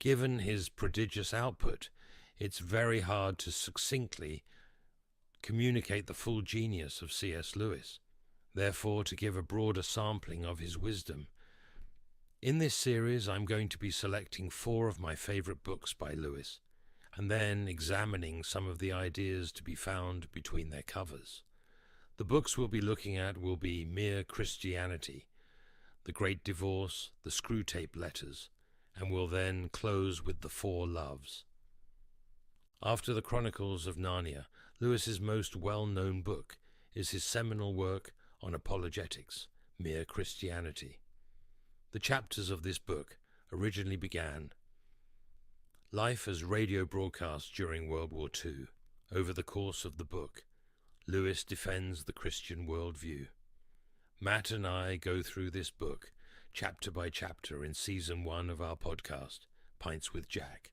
Given his prodigious output, it's very hard to succinctly communicate the full genius of C.S. Lewis. Therefore, to give a broader sampling of his wisdom, in this series I'm going to be selecting 4 of my favorite books by Lewis, and then examining some of the ideas to be found between their covers. The books we'll be looking at will be Mere Christianity, The Great Divorce, The Screwtape Letters, and will then close with The Four Loves. After the Chronicles of Narnia, Lewis's most well-known book is his seminal work on apologetics, Mere Christianity. The chapters of this book originally began: life as radio broadcast during World War II. Over the course of the book, Lewis defends the Christian worldview. Matt and I go through this book chapter by chapter in Season 1 of our podcast, Pints with Jack,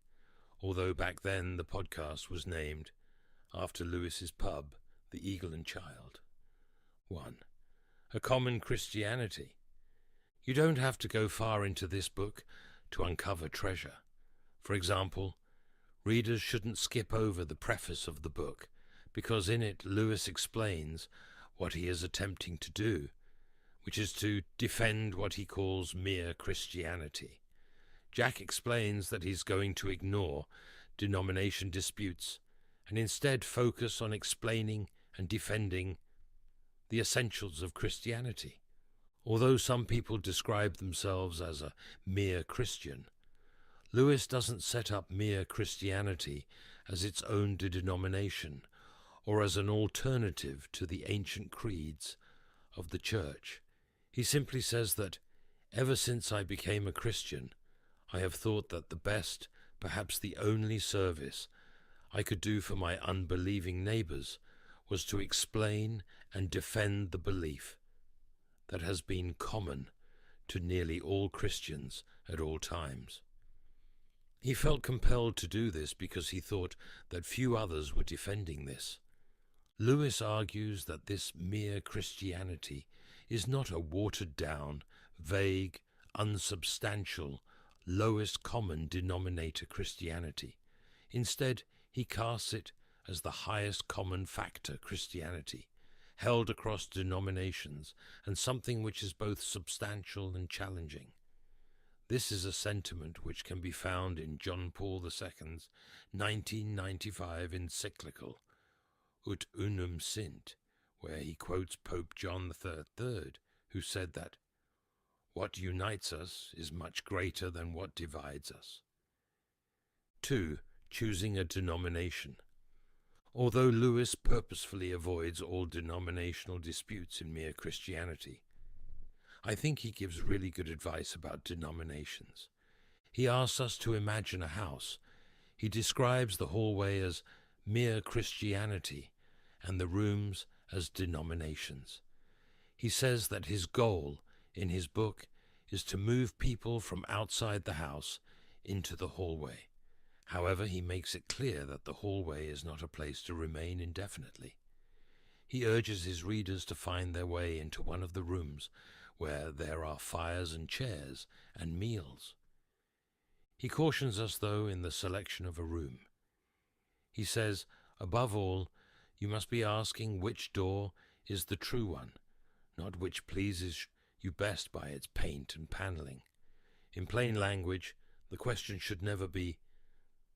although back then the podcast was named after Lewis's pub, the Eagle and Child. 1. A Common Christianity. You don't have to go far into this book to uncover treasure. For example, readers shouldn't skip over the preface of the book, because in it Lewis explains what he is attempting to do, which is to defend what he calls mere Christianity. Jack explains that he's going to ignore denomination disputes and instead focus on explaining and defending the essentials of Christianity. Although some people describe themselves as a mere Christian, Lewis doesn't set up mere Christianity as its own denomination or as an alternative to the ancient creeds of the Church. He simply says that, ever since I became a Christian, I have thought that the best, perhaps the only service I could do for my unbelieving neighbors was to explain and defend the belief that has been common to nearly all Christians at all times. He felt compelled to do this because he thought that few others were defending this. Lewis argues that this mere Christianity is not a watered-down, vague, unsubstantial, lowest common denominator Christianity. Instead, he casts it as the highest common factor Christianity, held across denominations, and something which is both substantial and challenging. This is a sentiment which can be found in John Paul II's 1995 encyclical, Ut Unum Sint, where he quotes Pope John III, who said that what unites us is much greater than what divides us. 2. Choosing a denomination. Although Lewis purposefully avoids all denominational disputes in Mere Christianity, I think he gives really good advice about denominations. He asks us to imagine a house. He describes the hallway as mere Christianity and the rooms as denominations. He says that his goal in his book is to move people from outside the house into the hallway. However, he makes it clear that the hallway is not a place to remain indefinitely. He urges his readers to find their way into one of the rooms where there are fires and chairs and meals. He cautions us, though, in the selection of a room. He says, above all, you must be asking which door is the true one, not which pleases you best by its paint and paneling. In plain language, the question should never be,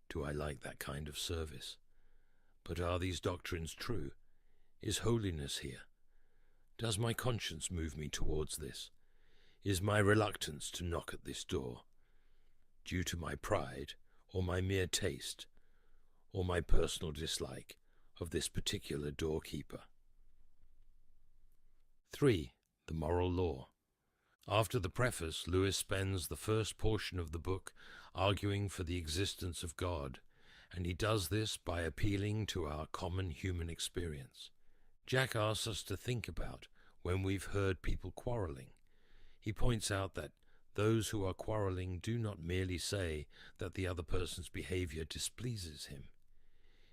do I like that kind of service? But are these doctrines true? Is holiness here? Does my conscience move me towards this? Is my reluctance to knock at this door due to my pride, or my mere taste, or my personal dislike of this particular doorkeeper? 3. The moral law. After the preface, Lewis spends the first portion of the book arguing for the existence of God, and he does this by appealing to our common human experience. Jack asks us to think about when we've heard people quarreling. He points out that those who are quarreling do not merely say that the other person's behavior displeases him.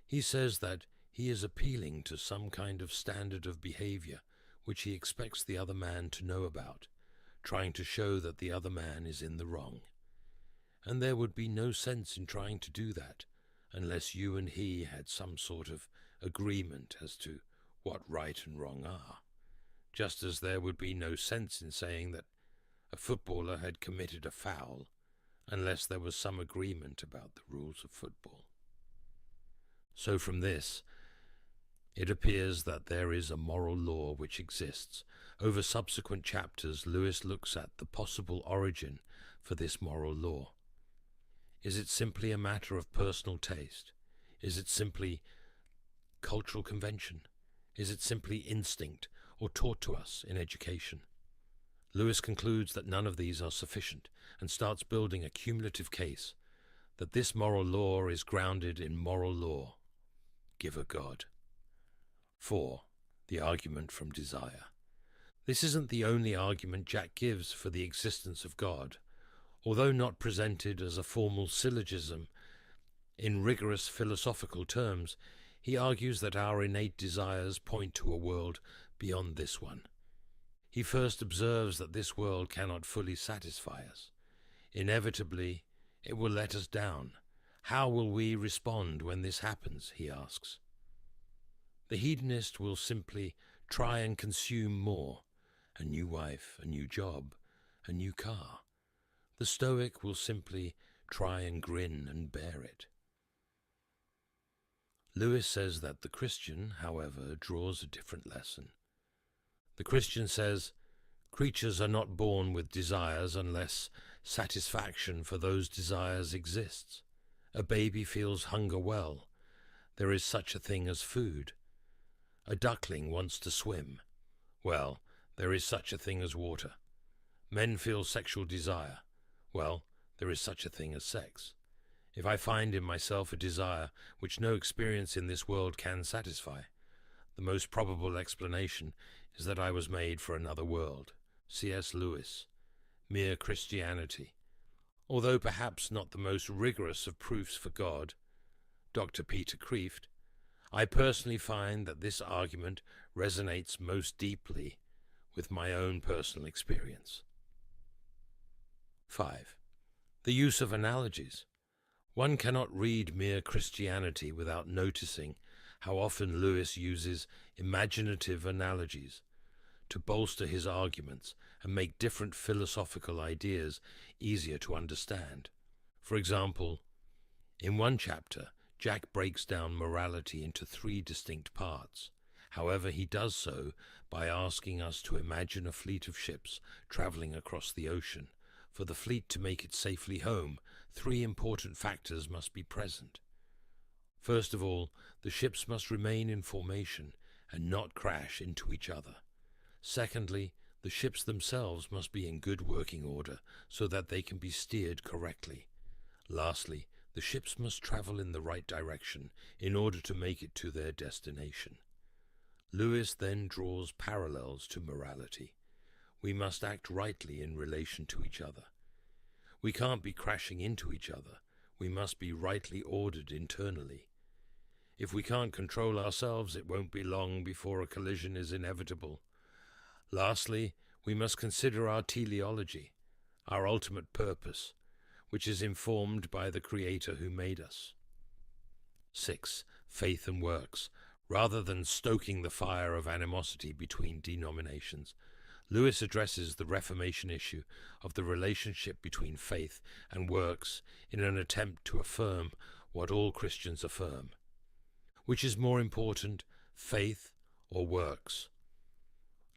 He says that he is appealing to some kind of standard of behavior which he expects the other man to know about, trying to show that the other man is in the wrong. and there would be no sense in trying to do that unless you and he had some sort of agreement as to what right and wrong are, just as there would be no sense in saying that a footballer had committed a foul unless there was some agreement about the rules of football. So from this, it appears that there is a moral law which exists. Over subsequent chapters, Lewis looks at the possible origin for this moral law. Is it simply a matter of personal taste? Is it simply cultural convention? Is it simply instinct or taught to us in education? Lewis concludes that none of these are sufficient and starts building a cumulative case that this moral law is grounded in moral law. Give a God. 4. The argument from desire. This isn't the only argument Jack gives for the existence of God. Although not presented as a formal syllogism in rigorous philosophical terms, he argues that our innate desires point to a world beyond this one. He first observes that this world cannot fully satisfy us. Inevitably, it will let us down. How will we respond when this happens, he asks. The hedonist will simply try and consume more, a new wife, a new job, a new car. The Stoic will simply try and grin and bear it. Lewis says that the Christian, however, draws a different lesson. The Christian says, creatures are not born with desires unless satisfaction for those desires exists. A baby feels hunger well. There is such a thing as food. A duckling wants to swim. Well, there is such a thing as water. Men feel sexual desire. Well, there is such a thing as sex. If I find in myself a desire which no experience in this world can satisfy, the most probable explanation is that I was made for another world. C.S. Lewis, Mere Christianity. Although perhaps not the most rigorous of proofs for God, Dr. Peter Kreeft, I personally find that this argument resonates most deeply with my own personal experience. 5. The use of analogies. One cannot read Mere Christianity without noticing how often Lewis uses imaginative analogies to bolster his arguments and make different philosophical ideas easier to understand. For example, in one chapter, Jack breaks down morality into 3 distinct parts. However, he does so by asking us to imagine a fleet of ships traveling across the ocean. For the fleet to make it safely home, 3 important factors must be present. First of all, the ships must remain in formation and not crash into each other. Secondly, the ships themselves must be in good working order so that they can be steered correctly. Lastly, the ships must travel in the right direction in order to make it to their destination. Lewis then draws parallels to morality. We must act rightly in relation to each other. We can't be crashing into each other. We must be rightly ordered internally. If we can't control ourselves, it won't be long before a collision is inevitable. Lastly, we must consider our teleology, our ultimate purpose, which is informed by the Creator who made us. 6. Faith and works. Rather than stoking the fire of animosity between denominations, Lewis addresses the Reformation issue of the relationship between faith and works in an attempt to affirm what all Christians affirm. Which is more important, faith or works?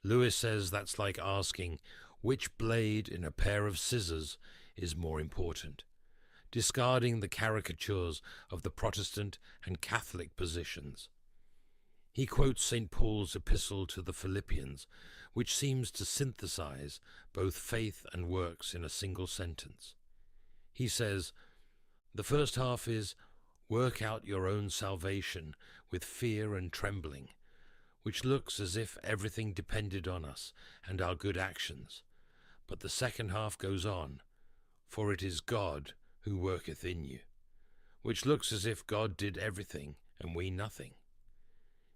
Lewis says that's like asking which blade in a pair of scissors is more important, discarding the caricatures of the Protestant and Catholic positions. He quotes St. Paul's epistle to the Philippians, which seems to synthesize both faith and works in a single sentence. He says, the first half is, work out your own salvation with fear and trembling, which looks as if everything depended on us and our good actions. But the second half goes on, for it is God who worketh in you, which looks as if God did everything and we nothing.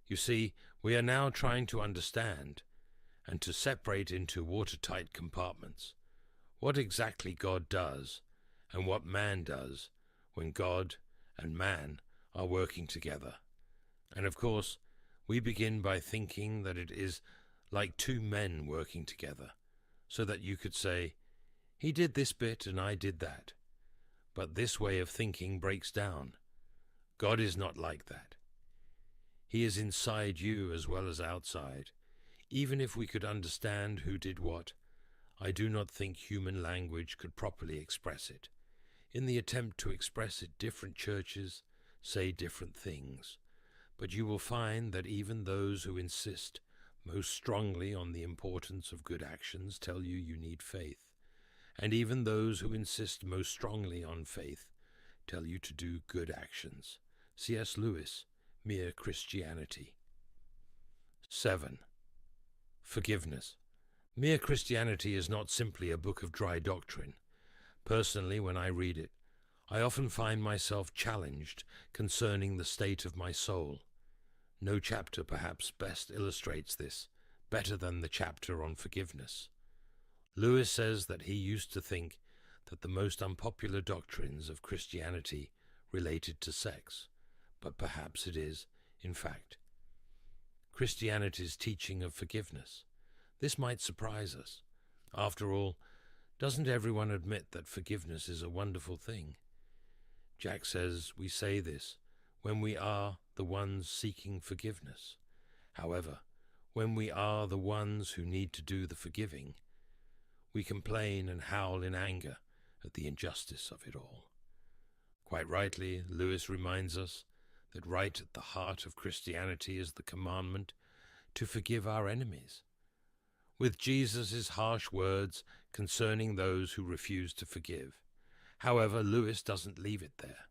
You see, we are now trying to understand and to separate into watertight compartments what exactly God does and what man does when God and man are working together. And of course, we begin by thinking that it is like two men working together, so that you could say, he did this bit and I did that. But this way of thinking breaks down. God is not like that. He is inside you as well as outside. Even if we could understand who did what, I do not think human language could properly express it. In the attempt to express it, different churches say different things. But you will find that even those who insist most strongly on the importance of good actions tell you you need faith. And even those who insist most strongly on faith tell you to do good actions. C.S. Lewis, Mere Christianity. 7. Forgiveness. Mere Christianity is not simply a book of dry doctrine. Personally, when I read it, I often find myself challenged concerning the state of my soul. No chapter perhaps best illustrates this, better than the chapter on forgiveness. Lewis says that he used to think that the most unpopular doctrines of Christianity related to sex, but perhaps it is, in fact, Christianity's teaching of forgiveness. This might surprise us. After all, doesn't everyone admit that forgiveness is a wonderful thing? Jack says we say this when we are the ones seeking forgiveness. However, when we are the ones who need to do the forgiving, we complain and howl in anger at the injustice of it all. Quite rightly, Lewis reminds us that right at the heart of Christianity is the commandment to forgive our enemies. With Jesus' harsh words concerning those who refuse to forgive. However, Lewis doesn't leave it there.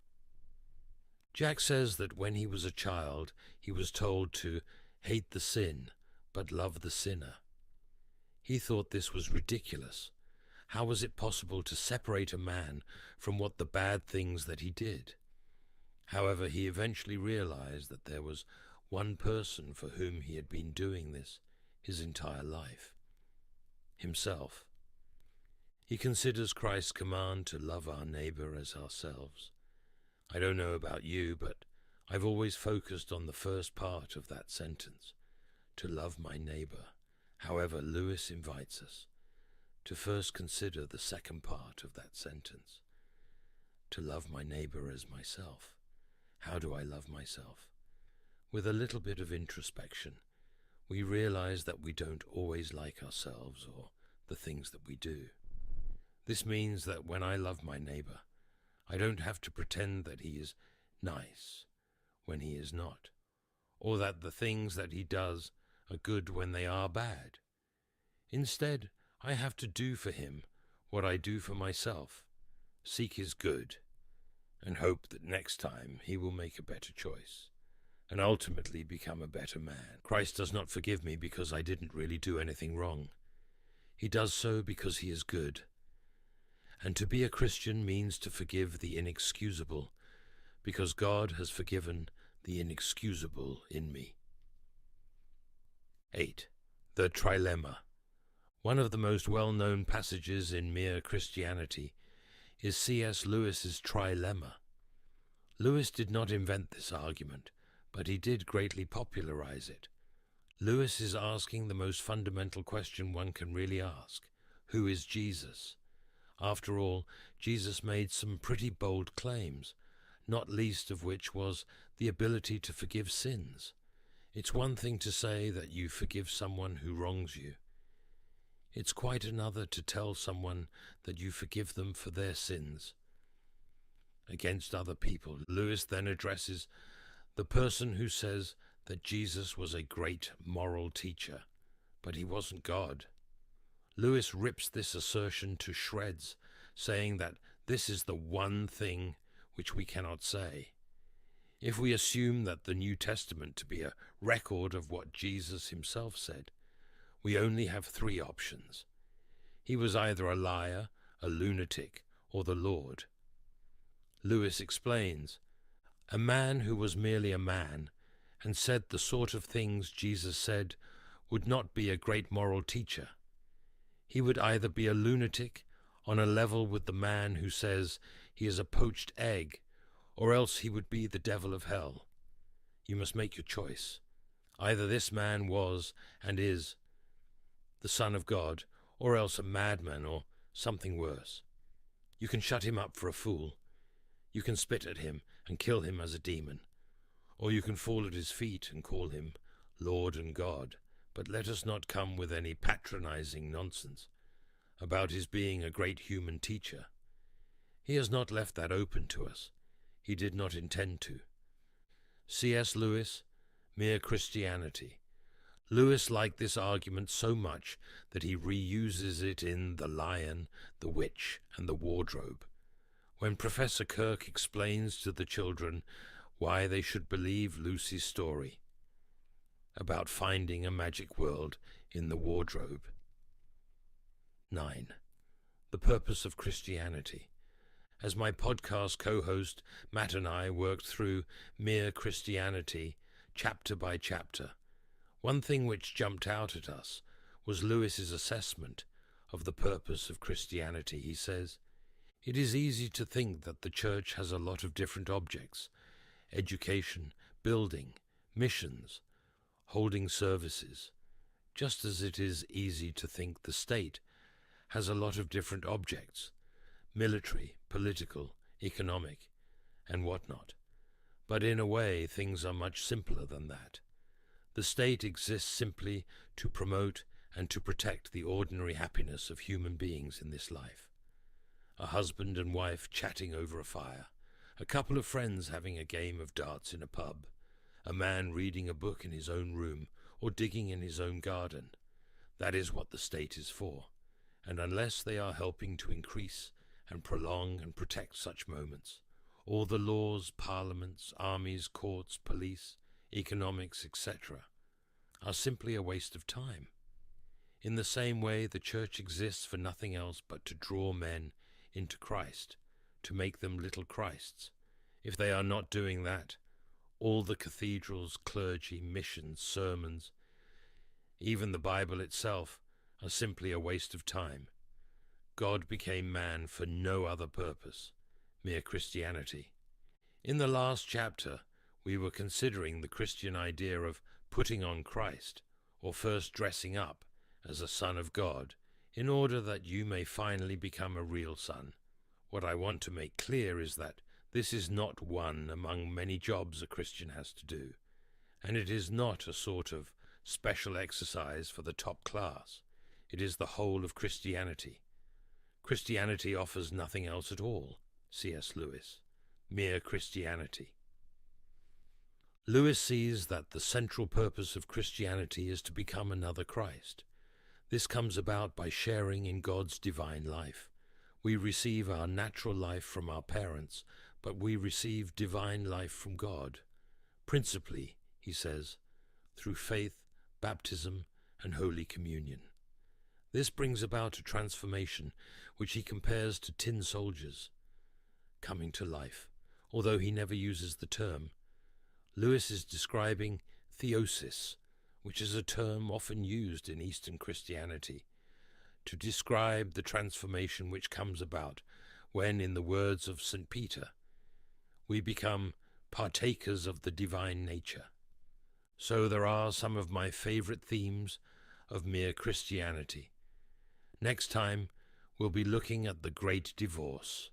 Jack says that when he was a child, he was told to hate the sin, but love the sinner. He thought this was ridiculous. How was it possible to separate a man from what the bad things that he did? However, he eventually realized that there was one person for whom he had been doing this his entire life: himself. He considers Christ's command to love our neighbor as ourselves. I don't know about you, but I've always focused on the first part of that sentence, to love my neighbor. However, Lewis invites us to first consider the second part of that sentence, to love my neighbor as myself. How do I love myself? With a little bit of introspection, we realize that we don't always like ourselves or the things that we do. This means that when I love my neighbor, I don't have to pretend that he is nice when he is not, or that the things that he does are good when they are bad. Instead, I have to do for him what I do for myself, seek his good, and hope that next time he will make a better choice, and ultimately become a better man. Christ does not forgive me because I didn't really do anything wrong. He does so because he is good. And to be a Christian means to forgive the inexcusable, because God has forgiven the inexcusable in me. 8. The Trilemma. One of the most well-known passages in Mere Christianity is C.S. Lewis's Trilemma. Lewis did not invent this argument, but he did greatly popularize it. Lewis is asking the most fundamental question one can really ask: who is Jesus? After all, Jesus made some pretty bold claims, not least of which was the ability to forgive sins. It's one thing to say that you forgive someone who wrongs you. It's quite another to tell someone that you forgive them for their sins against other people. Lewis then addresses the person who says that Jesus was a great moral teacher, but he wasn't God. Lewis rips this assertion to shreds, saying that this is the one thing which we cannot say. If we assume that the New Testament to be a record of what Jesus himself said, we only have three options. He was either a liar, a lunatic, or the Lord. Lewis explains, a man who was merely a man and said the sort of things Jesus said would not be a great moral teacher. He would either be a lunatic on a level with the man who says he is a poached egg, or else he would be the devil of hell. You must make your choice. Either this man was and is the Son of God, or else a madman or something worse. You can shut him up for a fool. You can spit at him and kill him as a demon. Or you can fall at his feet and call him Lord and God. But let us not come with any patronizing nonsense about his being a great human teacher. He has not left that open to us. He did not intend to. C.S. Lewis, Mere Christianity. Lewis liked this argument so much that he reuses it in The Lion, the Witch, and the Wardrobe. When Professor Kirk explains to the children why they should believe Lucy's story about finding a magic world in the wardrobe. 9. The purpose of Christianity. As my podcast co-host Matt and I worked through Mere Christianity chapter by chapter, one thing which jumped out at us was Lewis's assessment of the purpose of Christianity. He says, "It is easy to think that the church has a lot of different objects: education, building, missions, holding services, just as it is easy to think the state has a lot of different objects: military, political, economic, and whatnot. But in a way, things are much simpler than that. The state exists simply to promote and to protect the ordinary happiness of human beings in this life. A husband and wife chatting over a fire, a couple of friends having a game of darts in a pub, a man reading a book in his own room or digging in his own garden. That is what the state is for, and unless they are helping to increase and prolong and protect such moments, all the laws, parliaments, armies, courts, police, economics, etc., are simply a waste of time. In the same way, the church exists for nothing else but to draw men into Christ, to make them little Christs. If they are not doing that, all the cathedrals, clergy, missions, sermons, even the Bible itself, are simply a waste of time. God became man for no other purpose, mere Christianity. In the last chapter, we were considering the Christian idea of putting on Christ, or first dressing up as a son of God, in order that you may finally become a real son. What I want to make clear is that this is not one among many jobs a Christian has to do, and it is not a sort of special exercise for the top class. It is the whole of Christianity. Christianity offers nothing else at all. C.S. Lewis. Mere Christianity. Lewis sees that the central purpose of Christianity is to become another Christ. This comes about by sharing in God's divine life. We receive our natural life from our parents, but we receive divine life from God. Principally, he says, through faith, baptism, and Holy Communion. This brings about a transformation which he compares to tin soldiers coming to life, although he never uses the term. Lewis is describing theosis, which is a term often used in Eastern Christianity to describe the transformation which comes about when, in the words of St. Peter, we become partakers of the divine nature. So there are some of my favorite themes of Mere Christianity. Next time, we'll be looking at the Great Divorce.